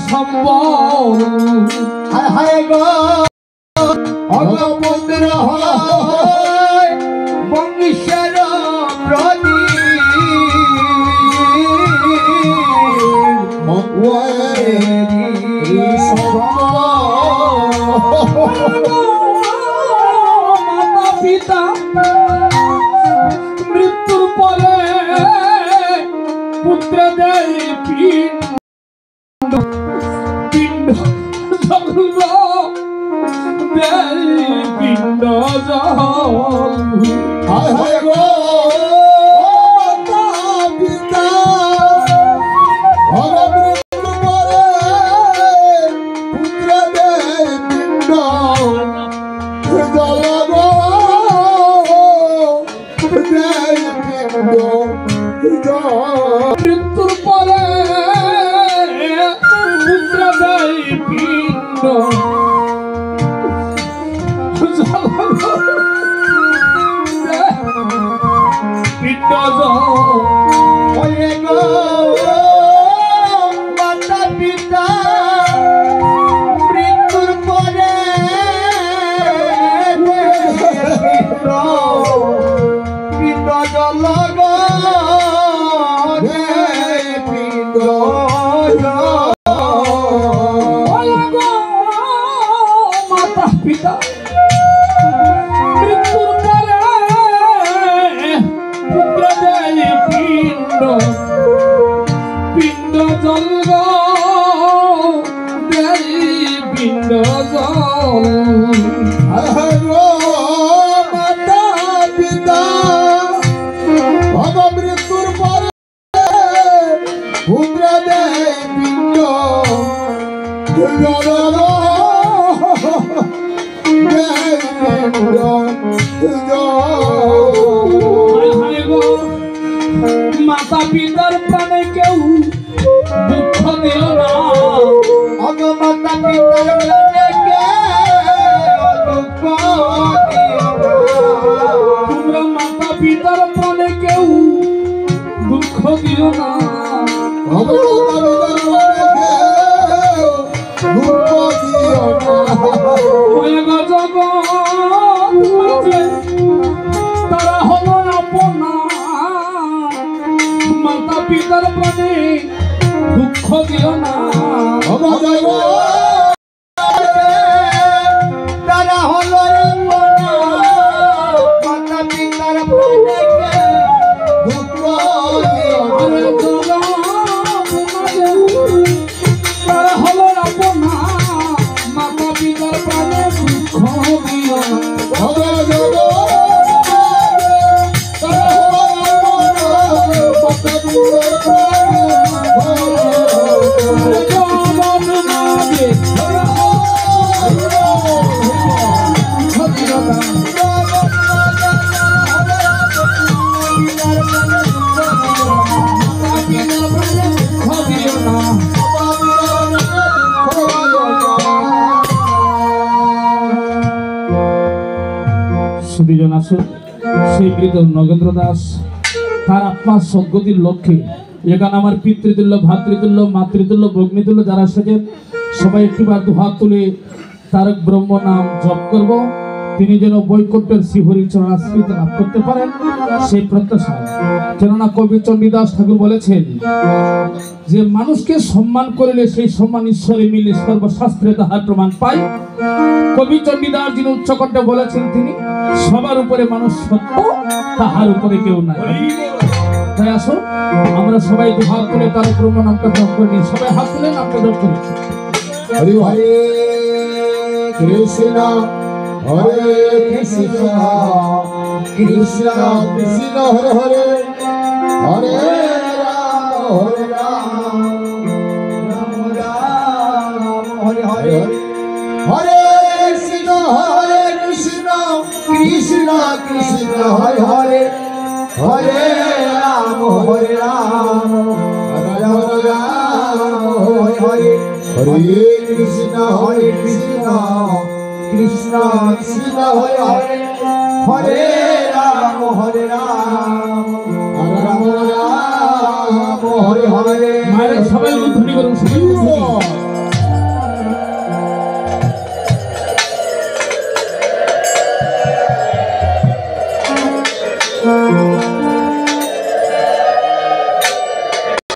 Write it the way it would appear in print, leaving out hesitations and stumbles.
সম্বল হায় হায় গো অগপুত্র হয় বংশের প্রদীপ মাতা পিতা মৃত্যুর পরে পুত্র দেয় পিণ্ড পিণ্ড জল হায় হায় গো মাতা পিতা অগমৃত্যু পরে পুত্র দেয় পিণ্ড জল গো দেয় পিণ্ড জল মৃত্যুর পরে পুত্র দেয় পিণ্ড পিণ্ড ওরে গো মাতা পিতা মৃত্যুর পরে পিণ্ড জল গো পিণ্ড মাতা পিতা মৃত্যুর পরে পুত্র দেয় পিণ্ড পিণ্ড জল দেয় পিণ্ড জল মাতা পিতা মৃত্যুর পরে পুত্র দেয় পিণ্ড মাতা পিতার প্রাণে কেউ দুঃখ দিও না মাতা পিতার প্রাণে কেউ দুঃখ দিও না তোমরা মাতা পিতার প্রাণে কেউ দুঃখ দিও না তারা হলো আপনা মাতা পিতার প্রাণে দুঃখ দিও না তারা হলো মাতা পিতার প্রাণে দুঃখ তারা হলো আপনা মাতা পিতার প্রাণে দুঃখ দিও না সুদীজন আসুন সেই মৃত নগেন্দ্র দাস তার আত্মার সদ্গতির লক্ষ্যে এখানে আমার পিতৃতুল্য ভাতৃতুল্য মাতৃতুল্য ভগ্নিতুল্য যারা এসেছেন সবাই একটিবার দুহাত তুলে তারক ব্রহ্ম নাম জপ করব তিনি যেন বৈকুণ্ঠের শ্রীহরির চরণাশ্রিত লাভ করতে পারেন সেই প্রত্যাশায়। কেননা কবি চণ্ডীদাস ঠাকুর বলেছেন যে মানুষকে সম্মান করলে সেই সম্মান ঈশ্বরে মিলে সর্বশাস্ত্রে তাহার প্রমাণ পায়। কবি চণ্ডীদাস যিনি উচ্চকণ্ঠে বলেছেন তিনি সবার উপরে মানুষ সত্য, তাহার উপরে কেউ নাই। তাই আসো আমরা সবাই দুহাত তুলে তার ব্রহ্ম নামটা জপ করি, সবাই হাত তুলে নামটা জপ করি। হরে হরে কৃষ্ণ হরে কৃষ্ণ কৃষ্ণ কৃষ্ণ হরে হরে হরে রাম রাম রাম হরে হরে হরে কৃষ্ণ কৃষ্ণ কৃষ্ণ হরে হরে হরে রাম রাম রাম হরে হরে হরে কৃষ্ণ কৃষ্ণ কৃষ্ণ কৃষ্ণ হরে হরে হরে রাম রাম রাম রাম হরে হরে। মায়ের সবাই ধ্বনি করুন, সবাই